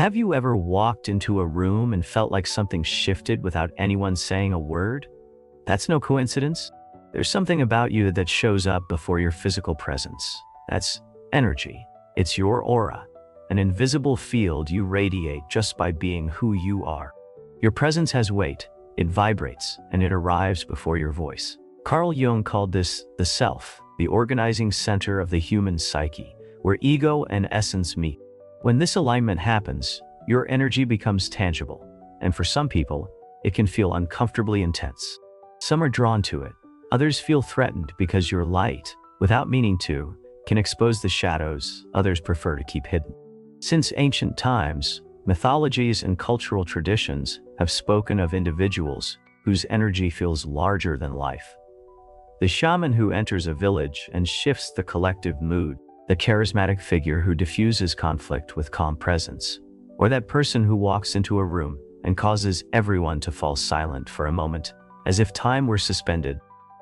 Have you ever walked into a room and felt like something shifted without anyone saying a word? That's no coincidence. There's something about you that shows up before your physical presence. That's energy. It's your aura, an invisible field you radiate just by being who you are. Your presence has weight, it vibrates, and it arrives before your voice. Carl Jung called this the self, the organizing center of the human psyche, where ego and essence meet. When this alignment happens, your energy becomes tangible, and for some people, it can feel uncomfortably intense. Some are drawn to it, others feel threatened because your light, without meaning to, can expose the shadows others prefer to keep hidden. Since ancient times, mythologies and cultural traditions have spoken of individuals whose energy feels larger than life. The shaman who enters a village and shifts the collective mood, the charismatic figure who diffuses conflict with calm presence, or that person who walks into a room and causes everyone to fall silent for a moment, as if time were suspended.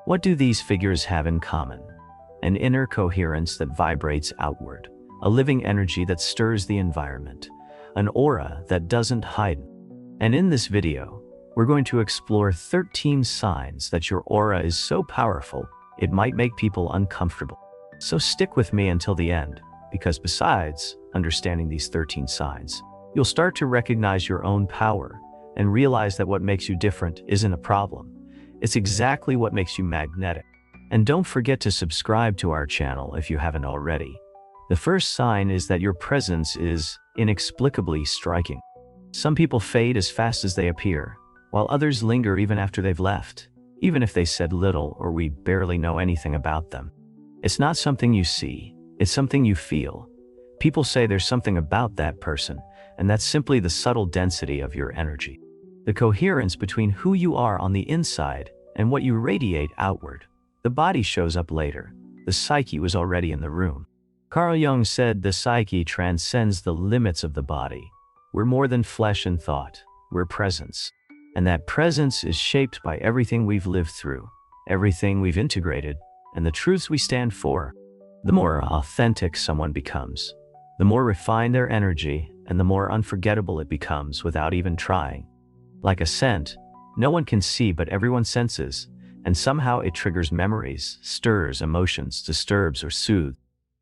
What do these figures have in common? An inner coherence that vibrates outward, a living energy that stirs the environment, an aura that doesn't hide. And in this video, we're going to explore 13 signs that your aura is so powerful, it might make people uncomfortable. So stick with me until the end, because besides understanding these 13 signs, you'll start to recognize your own power and realize that what makes you different isn't a problem. It's exactly what makes you magnetic. And don't forget to subscribe to our channel if you haven't already. The first sign is that your presence is inexplicably striking. Some people fade as fast as they appear, while others linger even after they've left, even if they said little or we barely know anything about them. It's not something you see, it's something you feel. People say there's something about that person, and that's simply the subtle density of your energy. The coherence between who you are on the inside and what you radiate outward. The body shows up later. The psyche was already in the room. Carl Jung said the psyche transcends the limits of the body. We're more than flesh and thought. We're presence. And that presence is shaped by everything we've lived through, everything we've integrated, and the truths we stand for. The more authentic someone becomes, the more refined their energy, and the more unforgettable it becomes without even trying. Like a scent, no one can see but everyone senses, and somehow it triggers memories, stirs emotions, disturbs or soothes.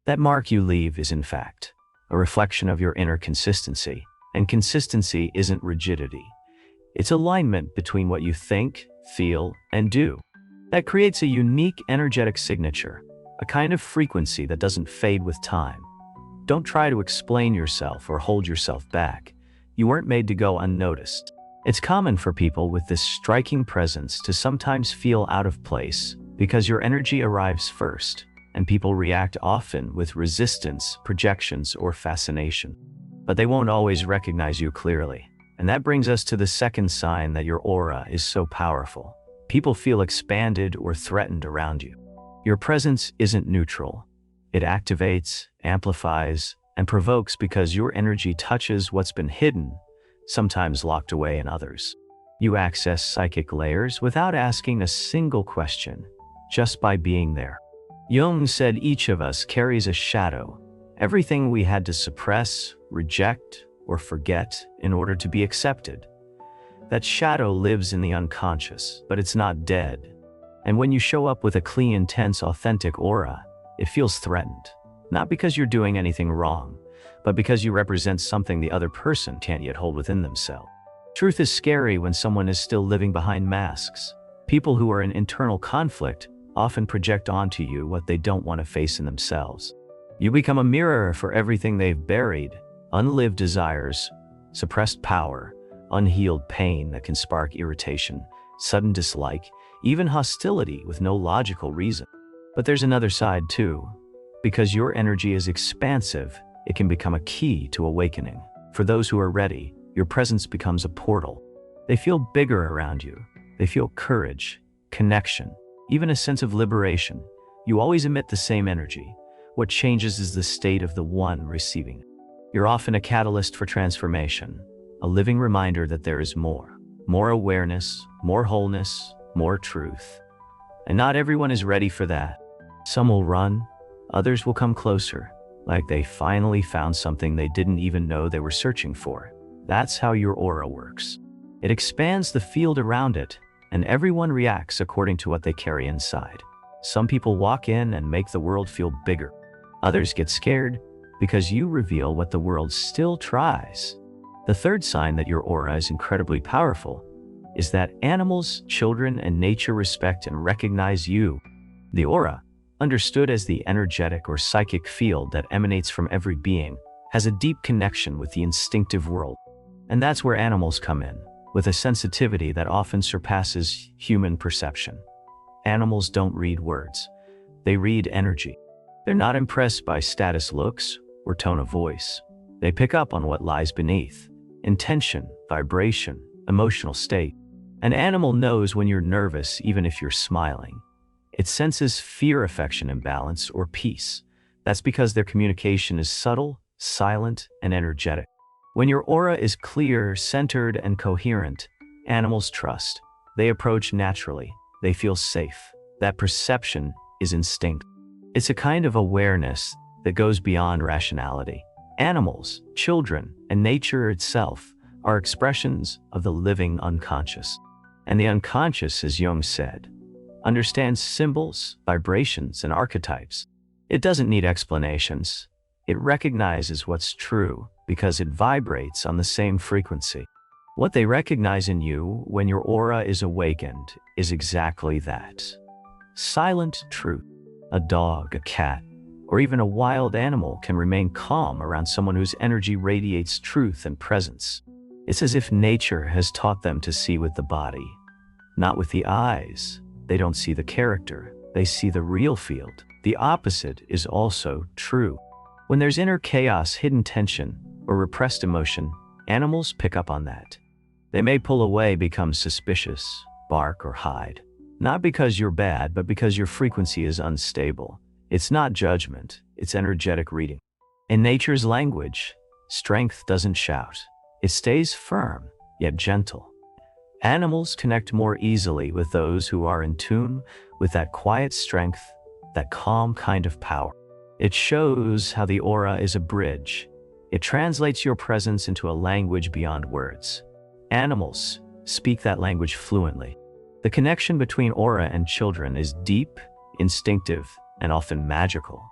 That mark you leave is in fact a reflection of your inner consistency, and consistency isn't rigidity. It's alignment between what you think, feel, and do. That creates a unique energetic signature, a kind of frequency that doesn't fade with time. Don't try to explain yourself or hold yourself back. You weren't made to go unnoticed. It's common for people with this striking presence to sometimes feel out of place because your energy arrives first, and people react often with resistance, projections, or fascination. But they won't always recognize you clearly. And that brings us to the second sign that your aura is so powerful. People feel expanded or threatened around you. Your presence isn't neutral. It activates, amplifies, and provokes because your energy touches what's been hidden, sometimes locked away in others. You access psychic layers without asking a single question, just by being there. Jung said each of us carries a shadow, everything we had to suppress, reject, or forget in order to be accepted. That shadow lives in the unconscious, but it's not dead. And when you show up with a clean, intense, authentic aura, it feels threatened. Not because you're doing anything wrong, but because you represent something the other person can't yet hold within themselves. Truth is scary when someone is still living behind masks. People who are in internal conflict often project onto you what they don't want to face in themselves. You become a mirror for everything they've buried, unlived desires, suppressed power, unhealed pain that can spark irritation, sudden dislike, even hostility with no logical reason. But there's another side too. Because your energy is expansive, it can become a key to awakening. For those who are ready, your presence becomes a portal. They feel bigger around you. They feel courage, connection, even a sense of liberation. You always emit the same energy. What changes is the state of the one receiving it. You're often a catalyst for transformation, a living reminder that there is more awareness, more wholeness, more truth. And not everyone is ready for that. Some will run, others will come closer, like they finally found something they didn't even know they were searching for. That's how your aura works. It expands the field around it, and everyone reacts according to what they carry inside. Some people walk in and make the world feel bigger. Others get scared because you reveal what the world still tries. The third sign that your aura is incredibly powerful is that animals, children, and nature respect and recognize you. The aura, understood as the energetic or psychic field that emanates from every being, has a deep connection with the instinctive world. And that's where animals come in, with a sensitivity that often surpasses human perception. Animals don't read words. They read energy. They're not impressed by status looks or tone of voice. They pick up on what lies beneath: intention, vibration, emotional state. An animal knows when you're nervous even if you're smiling. It senses fear, affection, imbalance, or peace. That's because their communication is subtle, silent, and energetic. When your aura is clear, centered, and coherent, animals trust. They approach naturally. They feel safe. That perception is instinct. It's a kind of awareness that goes beyond rationality. Animals, children, and nature itself are expressions of the living unconscious. And the unconscious, as Jung said, understands symbols, vibrations, and archetypes. It doesn't need explanations. It recognizes what's true because it vibrates on the same frequency. What they recognize in you when your aura is awakened is exactly that. Silent truth. A dog, a cat, or even a wild animal can remain calm around someone whose energy radiates truth and presence. It's as if nature has taught them to see with the body, not with the eyes. They don't see the character, they see the real field. The opposite is also true. When there's inner chaos, hidden tension, or repressed emotion, animals pick up on that. They may pull away, become suspicious, bark, or hide. Not because you're bad, but because your frequency is unstable. It's not judgment, it's energetic reading. In nature's language, strength doesn't shout. It stays firm, yet gentle. Animals connect more easily with those who are in tune with that quiet strength, that calm kind of power. It shows how the aura is a bridge. It translates your presence into a language beyond words. Animals speak that language fluently. The connection between aura and children is deep, instinctive, and often magical.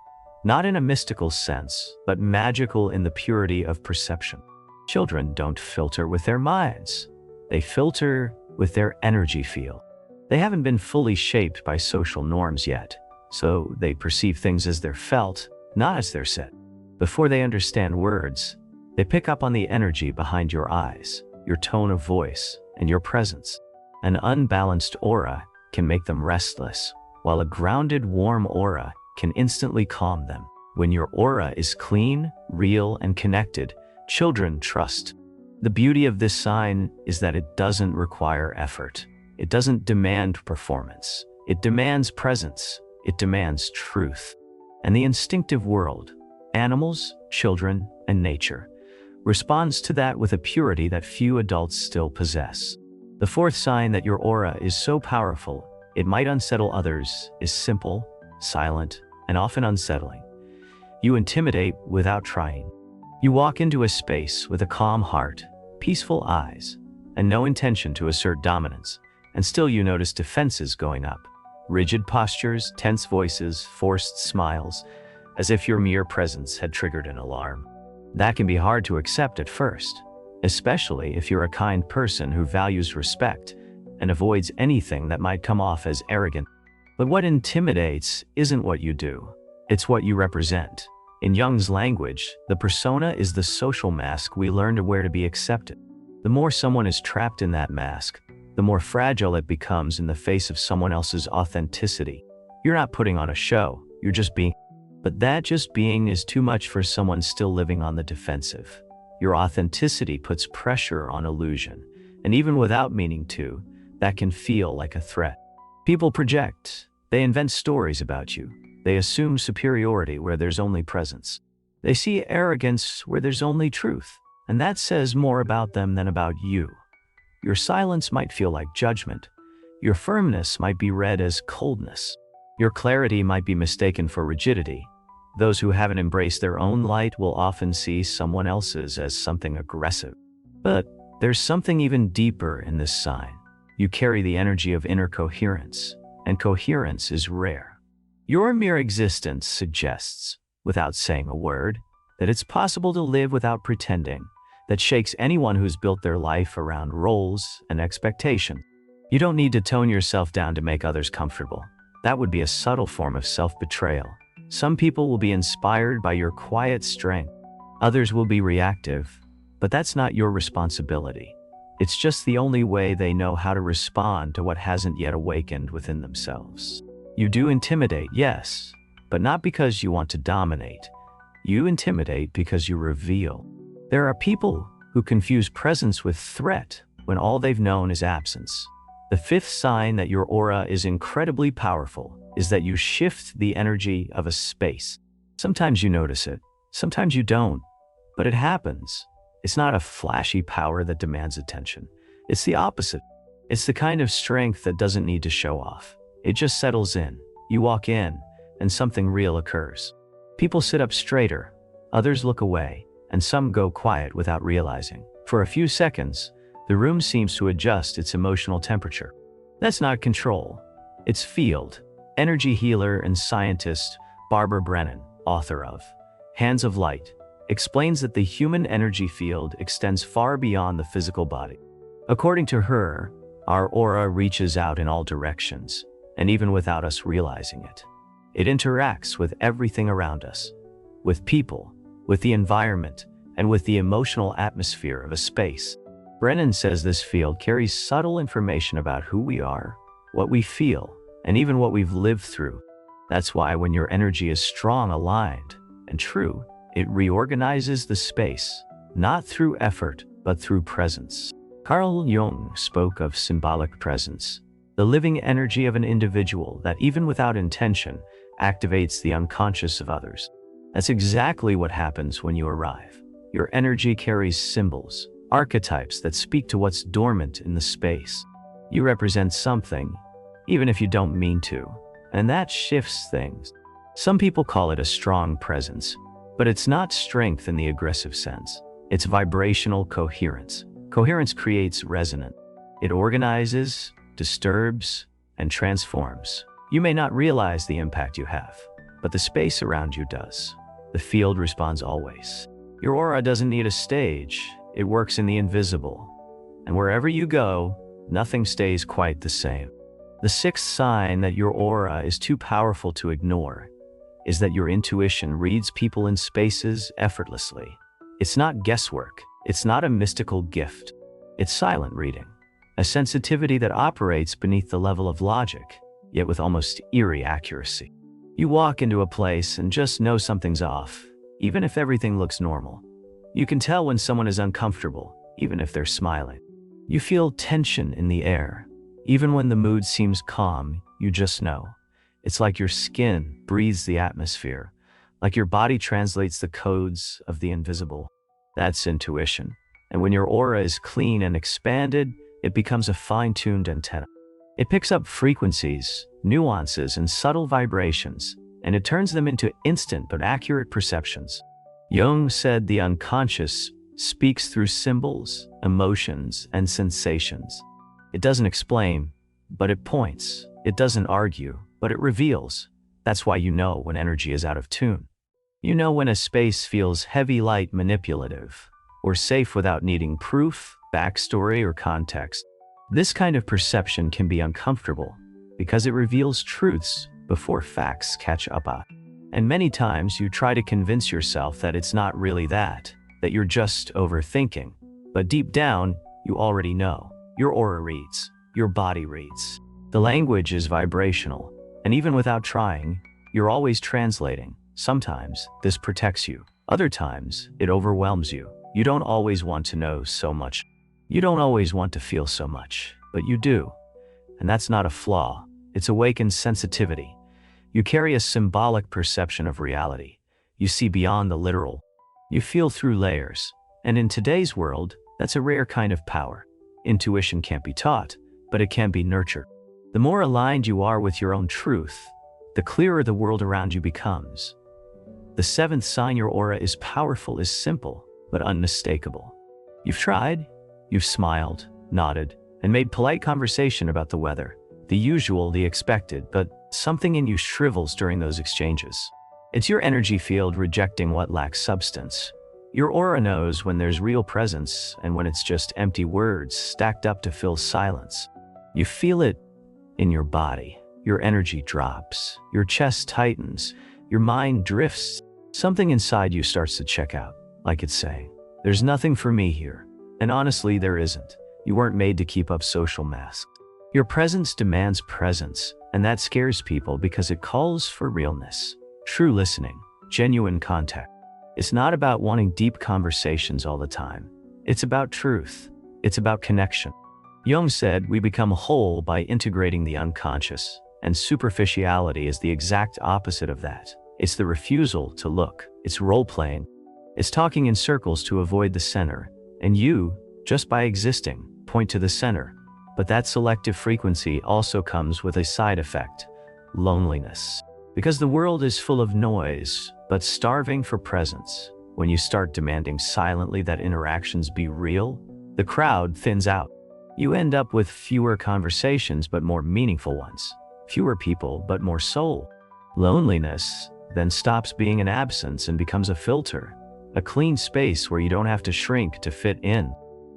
Not in a mystical sense, but magical in the purity of perception. Children don't filter with their minds. They filter with their energy field. They haven't been fully shaped by social norms yet, so they perceive things as they're felt, not as they're said. Before they understand words, they pick up on the energy behind your eyes, your tone of voice, and your presence. An unbalanced aura can make them restless, while a grounded, warm aura can instantly calm them. When your aura is clean, real, and connected, children trust. The beauty of this sign is that it doesn't require effort. It doesn't demand performance. It demands presence. It demands truth. And the instinctive world, animals, children, and nature, responds to that with a purity that few adults still possess. The fourth sign that your aura is so powerful it might unsettle others is simple, silent, and often unsettling. You intimidate without trying. You walk into a space with a calm heart, peaceful eyes, and no intention to assert dominance, and still you notice defenses going up. Rigid postures, tense voices, forced smiles, as if your mere presence had triggered an alarm. That can be hard to accept at first, especially if you're a kind person who values respect and avoids anything that might come off as arrogant. But what intimidates isn't what you do, it's what you represent. In Jung's language, the persona is the social mask we learn to wear to be accepted. The more someone is trapped in that mask, the more fragile it becomes in the face of someone else's authenticity. You're not putting on a show, you're just being. But that just being is too much for someone still living on the defensive. Your authenticity puts pressure on illusion, and even without meaning to, that can feel like a threat. People project. They invent stories about you. They assume superiority where there's only presence. They see arrogance where there's only truth, and that says more about them than about you. Your silence might feel like judgment. Your firmness might be read as coldness. Your clarity might be mistaken for rigidity. Those who haven't embraced their own light will often see someone else's as something aggressive. But there's something even deeper in this sign. You carry the energy of inner coherence, and coherence is rare. Your mere existence suggests, without saying a word, that it's possible to live without pretending. That shakes anyone who's built their life around roles and expectation. You don't need to tone yourself down to make others comfortable. That would be a subtle form of self-betrayal. Some people will be inspired by your quiet strength. Others will be reactive, but that's not your responsibility. It's just the only way they know how to respond to what hasn't yet awakened within themselves. You do intimidate, yes, but not because you want to dominate. You intimidate because you reveal. There are people who confuse presence with threat when all they've known is absence. The fifth sign that your aura is incredibly powerful is that you shift the energy of a space. Sometimes you notice it, sometimes you don't, but it happens. It's not a flashy power that demands attention. It's the opposite. It's the kind of strength that doesn't need to show off. It just settles in. You walk in, and something real occurs. People sit up straighter, others look away, and some go quiet without realizing. For a few seconds, the room seems to adjust its emotional temperature. That's not control. It's field. Energy healer and scientist Barbara Brennan, author of Hands of Light, explains that the human energy field extends far beyond the physical body. According to her, our aura reaches out in all directions, and even without us realizing it. It interacts with everything around us, with people, with the environment, and with the emotional atmosphere of a space. Brennan says this field carries subtle information about who we are, what we feel, and even what we've lived through. That's why when your energy is strong, aligned, and true, it reorganizes the space, not through effort, but through presence. Carl Jung spoke of symbolic presence, the living energy of an individual that even without intention activates the unconscious of others. That's exactly what happens when you arrive. Your energy carries symbols, archetypes that speak to what's dormant in the space. You represent something, even if you don't mean to, and that shifts things. Some people call it a strong presence, but it's not strength in the aggressive sense. It's vibrational coherence. Coherence creates resonance. It organizes, disturbs, and transforms. You may not realize the impact you have, but the space around you does. The field responds always. Your aura doesn't need a stage. It works in the invisible. And wherever you go, nothing stays quite the same. The sixth sign that your aura is too powerful to ignore is that your intuition reads people and spaces effortlessly. It's not guesswork. It's not a mystical gift. It's silent reading, a sensitivity that operates beneath the level of logic, yet with almost eerie accuracy. You walk into a place and just know something's off, even if everything looks normal. You can tell when someone is uncomfortable, even if they're smiling. You feel tension in the air. Even when the mood seems calm, you just know. It's like your skin breathes the atmosphere, like your body translates the codes of the invisible. That's intuition. And when your aura is clean and expanded, it becomes a fine-tuned antenna. It picks up frequencies, nuances, and subtle vibrations, and it turns them into instant but accurate perceptions. Jung said the unconscious speaks through symbols, emotions, and sensations. It doesn't explain, but it points. It doesn't argue, but it reveals. That's why you know when energy is out of tune. You know when a space feels heavy, light, manipulative, or safe without needing proof, backstory, or context. This kind of perception can be uncomfortable because it reveals truths before facts catch up on. And many times you try to convince yourself that it's not really that you're just overthinking. But deep down, you already know. Your aura reads. Your body reads. The language is vibrational, and even without trying, you're always translating. Sometimes this protects you. Other times, it overwhelms you. You don't always want to know so much. You don't always want to feel so much, but you do. And that's not a flaw. It's awakened sensitivity. You carry a symbolic perception of reality. You see beyond the literal. You feel through layers. And in today's world, that's a rare kind of power. Intuition can't be taught, but it can be nurtured. The more aligned you are with your own truth, the clearer the world around you becomes. The seventh sign your aura is powerful is simple, but unmistakable. You've tried, you've smiled, nodded, and made polite conversation about the weather, the usual, the expected, but something in you shrivels during those exchanges. It's your energy field rejecting what lacks substance. Your aura knows when there's real presence and when it's just empty words stacked up to fill silence. You feel it in your body. Your energy drops, your chest tightens, your mind drifts. Something inside you starts to check out, like it's saying, "There's nothing for me here." And honestly, there isn't. You weren't made to keep up social masks. Your presence demands presence, and that scares people because it calls for realness, true listening, genuine contact. It's not about wanting deep conversations all the time. It's about truth. It's about connection. Jung said we become whole by integrating the unconscious, and superficiality is the exact opposite of that. It's the refusal to look. It's role-playing. It's talking in circles to avoid the center. And you, just by existing, point to the center. But that selective frequency also comes with a side effect: loneliness. Because the world is full of noise, but starving for presence. When you start demanding silently that interactions be real, the crowd thins out. You end up with fewer conversations but more meaningful ones. Fewer people but more soul. Loneliness then stops being an absence and becomes a filter, a clean space where you don't have to shrink to fit in.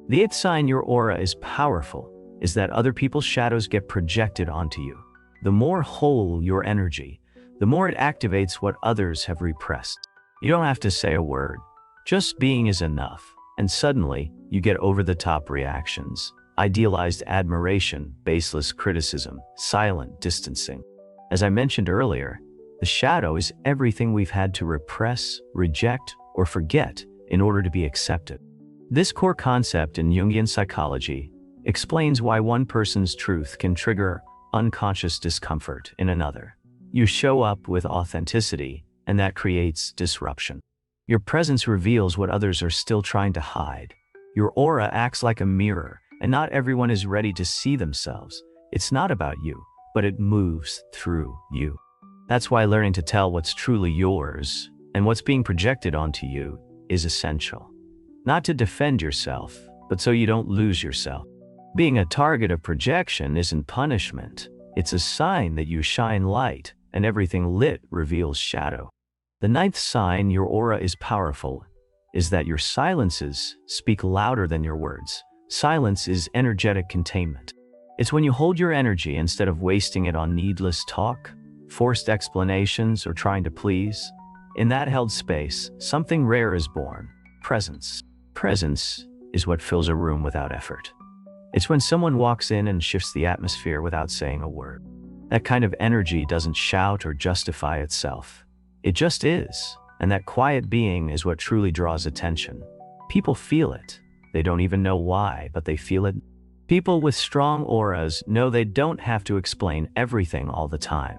The eighth sign your aura is powerful is that other people's shadows get projected onto you. The more whole your energy, the more it activates what others have repressed. You don't have to say a word. Just being is enough. And suddenly, you get over-the-top reactions, idealized admiration, baseless criticism, silent distancing. As I mentioned earlier, the shadow is everything we've had to repress, reject, or forget in order to be accepted. This core concept in Jungian psychology explains why one person's truth can trigger unconscious discomfort in another. You show up with authenticity, and that creates disruption. Your presence reveals what others are still trying to hide. Your aura acts like a mirror, and not everyone is ready to see themselves. It's not about you, but it moves through you. That's why learning to tell what's truly yours and what's being projected onto you is essential. Not to defend yourself, but so you don't lose yourself. Being a target of projection isn't punishment. It's a sign that you shine light, and everything lit reveals shadow. The ninth sign your aura is powerful is that your silences speak louder than your words. Silence is energetic containment. It's when you hold your energy instead of wasting it on needless talk, forced explanations, or trying to please. In that held space, something rare is born: presence. Presence is what fills a room without effort. It's when someone walks in and shifts the atmosphere without saying a word. That kind of energy doesn't shout or justify itself. It just is, and that quiet being is what truly draws attention. People feel it. They don't even know why, but they feel it. People with strong auras know they don't have to explain everything all the time.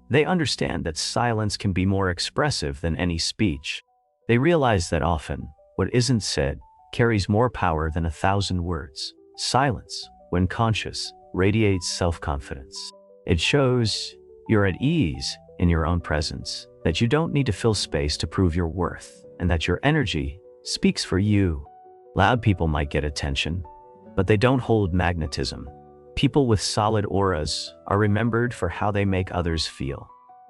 They understand that silence can be more expressive than any speech. They realize that often, what isn't said carries more power than 1,000 words. Silence, when conscious, radiates self-confidence. It shows you're at ease in your own presence, that you don't need to fill space to prove your worth, and that your energy speaks for you. Loud people might get attention, but they don't hold magnetism. People with solid auras are remembered for how they make others feel.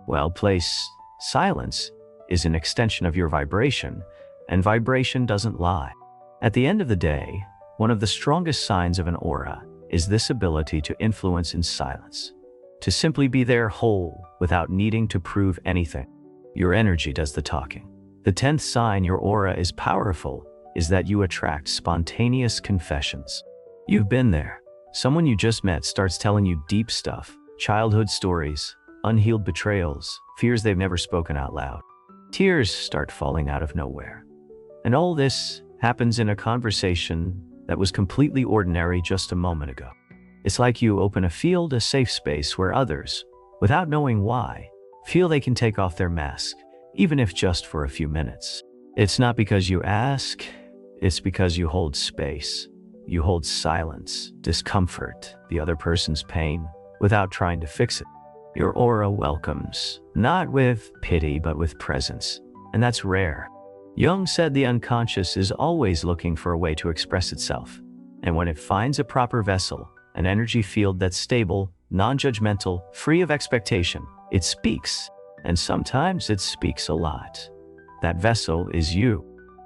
Well-placed silence is an extension of your vibration, and vibration doesn't lie. At the end of the day, one of the strongest signs of an aura is this ability to influence in silence, to simply be there whole without needing to prove anything. Your energy does the talking. The 10th sign your aura is powerful is that you attract spontaneous confessions. You've been there. Someone you just met starts telling you deep stuff, childhood stories, unhealed betrayals, fears they've never spoken out loud. Tears start falling out of nowhere. And all this happens in a conversation that was completely ordinary just a moment ago. It's like you open a field, a safe space where others, without knowing why, feel they can take off their mask, even if just for a few minutes. It's not because you ask, it's because you hold space. You hold silence, discomfort, the other person's pain, without trying to fix it. Your aura welcomes, not with pity but with presence. and that's rare. Jung said the unconscious is always looking for a way to express itself, and when it finds a proper vessel, an energy field that's stable, non-judgmental, free of expectation, it speaks, and sometimes it speaks a lot. That vessel is you.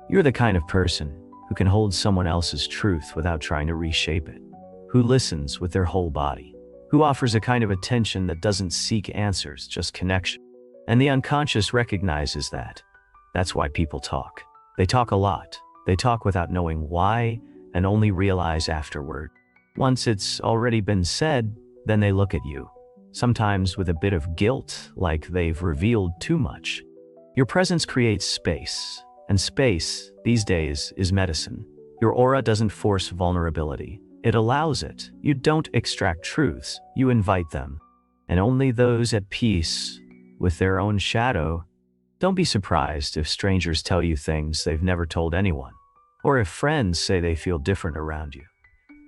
You're the kind of person who can hold someone else's truth without trying to reshape it, who listens with their whole body, who offers a kind of attention that doesn't seek answers, just connection. And the unconscious recognizes that. That's why people talk. They talk a lot. They talk without knowing why and only realize afterward. Once it's already been said, then they look at you, sometimes with a bit of guilt, like they've revealed too much. Your presence creates space, and space, these days, is medicine. Your aura doesn't force vulnerability. It allows it. You don't extract truths, you invite them. And only those at peace with their own shadow. Don't be surprised if strangers tell you things they've never told anyone, or if friends say they feel different around you.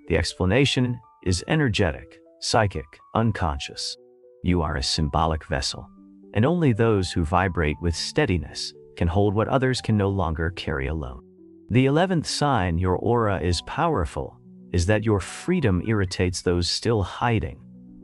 The explanation is energetic, psychic, unconscious. You are a symbolic vessel, and only those who vibrate with steadiness can hold what others can no longer carry alone. The 11th sign your aura is powerful is that your freedom irritates those still hiding.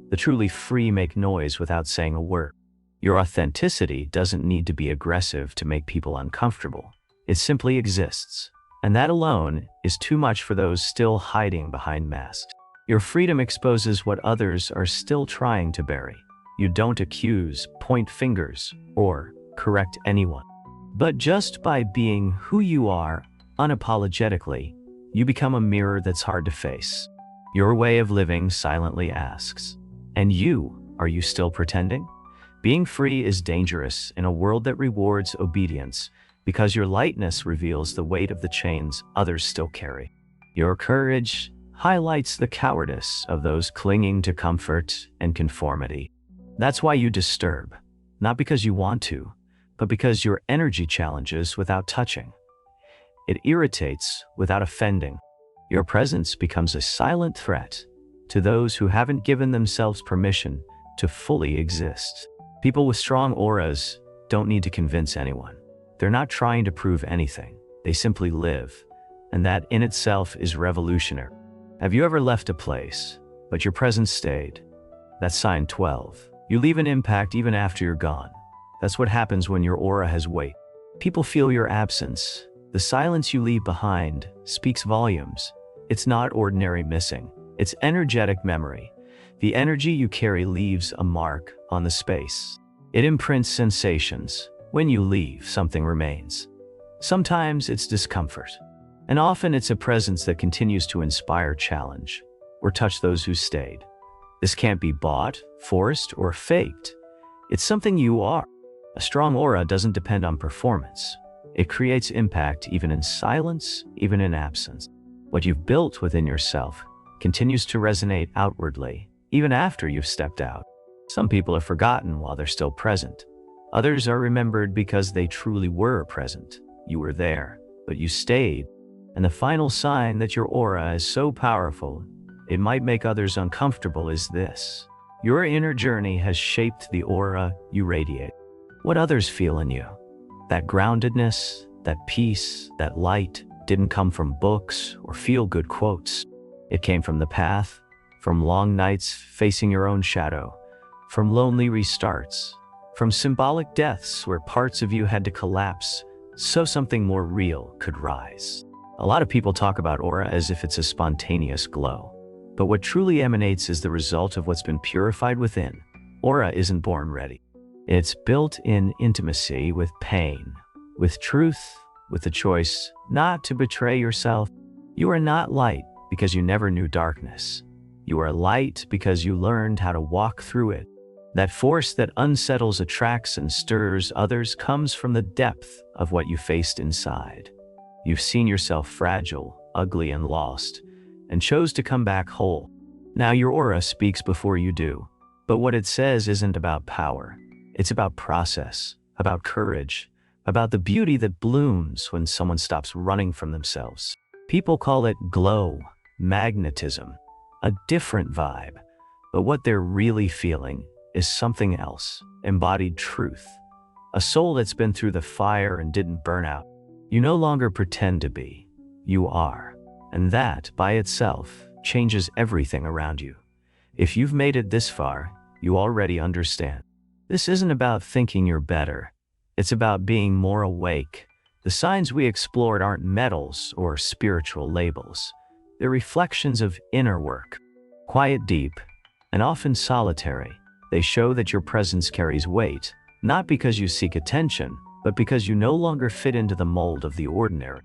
The truly free make noise without saying a word. Your authenticity doesn't need to be aggressive to make people uncomfortable. It simply exists. And that alone is too much for those still hiding behind masks. Your freedom exposes what others are still trying to bury. You don't accuse, point fingers, or correct anyone. But just by being who you are, unapologetically, you become a mirror that's hard to face. Your way of living silently asks, and are you still pretending? Being free is dangerous in a world that rewards obedience because your lightness reveals the weight of the chains others still carry. Your courage highlights the cowardice of those clinging to comfort and conformity. That's why you disturb, not because you want to, but because your energy challenges without touching. It irritates without offending. Your presence becomes a silent threat to those who haven't given themselves permission to fully exist. People with strong auras don't need to convince anyone. They're not trying to prove anything. They simply live, and that in itself is revolutionary. Have you ever left a place, but your presence stayed? That's sign 12. You leave an impact even after you're gone. That's what happens when your aura has weight. People feel your absence. The silence you leave behind speaks volumes. It's not ordinary missing. It's energetic memory. The energy you carry leaves a mark on the space. It imprints sensations. When you leave, something remains. Sometimes it's discomfort, and often it's a presence that continues to inspire challenge or touch those who stayed. This can't be bought, forced, or faked. It's something you are. A strong aura doesn't depend on performance. It creates impact even in silence, even in absence. What you've built within yourself continues to resonate outwardly, even after you've stepped out. Some people are forgotten while they're still present. Others are remembered because they truly were present. You were there, but you stayed. And the final sign that your aura is so powerful, it might make others uncomfortable is this. Your inner journey has shaped the aura you radiate. What others feel in you, that groundedness, that peace, that light, didn't come from books or feel-good quotes. It came from the path, from long nights facing your own shadow, from lonely restarts, from symbolic deaths where parts of you had to collapse so something more real could rise. A lot of people talk about aura as if it's a spontaneous glow, but what truly emanates is the result of what's been purified within. Aura isn't born ready. It's built in intimacy with pain, with truth, with the choice not to betray yourself. You are not light because you never knew darkness. You are light because you learned how to walk through it. That force that unsettles, attracts, and stirs others comes from the depth of what you faced inside. You've seen yourself fragile, ugly, and lost, and chose to come back whole. Now your aura speaks before you do, but what it says isn't about power. It's about process, about courage, about the beauty that blooms when someone stops running from themselves. People call it glow, magnetism, a different vibe, but what they're really feeling is something else, embodied truth, a soul that's been through the fire and didn't burn out. You no longer pretend to be. You are. And that, by itself, changes everything around you. If you've made it this far, you already understand. This isn't about thinking you're better. It's about being more awake. The signs we explored aren't medals or spiritual labels. They're reflections of inner work. Quiet, deep, and often solitary. They show that your presence carries weight, not because you seek attention, but because you no longer fit into the mold of the ordinary.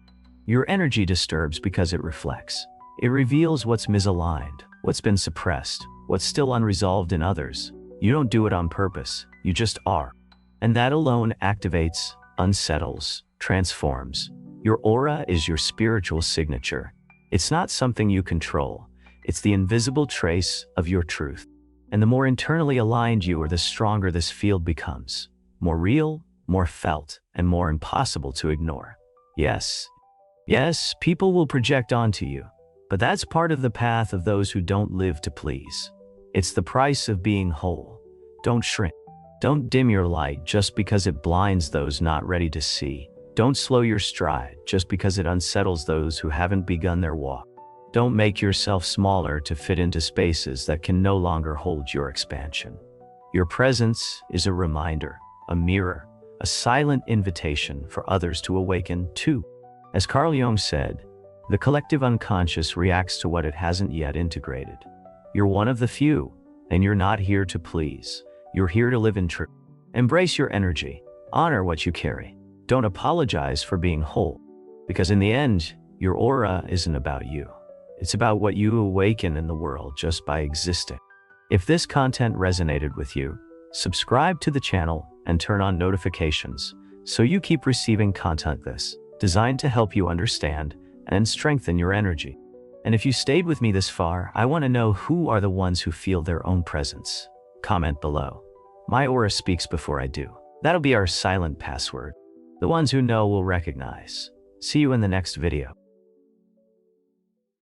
Your energy disturbs because it reflects. It reveals what's misaligned, what's been suppressed, what's still unresolved in others. You don't do it on purpose, you just are. And that alone activates, unsettles, transforms. Your aura is your spiritual signature. It's not something you control. It's the invisible trace of your truth. And the more internally aligned you are, the stronger this field becomes. More real, more felt, and more impossible to ignore. Yes, people will project onto you, but that's part of the path of those who don't live to please. It's the price of being whole. Don't shrink. Don't dim your light just because it blinds those not ready to see. Don't slow your stride just because it unsettles those who haven't begun their walk. Don't make yourself smaller to fit into spaces that can no longer hold your expansion. Your presence is a reminder, a mirror, a silent invitation for others to awaken too. As Carl Jung said, the collective unconscious reacts to what it hasn't yet integrated. You're one of the few, and you're not here to please. You're here to live in truth. Embrace your energy. Honor what you carry. Don't apologize for being whole, because in the end, your aura isn't about you. It's about what you awaken in the world just by existing. If this content resonated with you, subscribe to the channel and turn on notifications so you keep receiving content designed to help you understand and strengthen your energy. And if you stayed with me this far, I want to know who are the ones who feel their own presence. Comment below. My aura speaks before I do. That'll be our silent password. The ones who know will recognize. See you in the next video.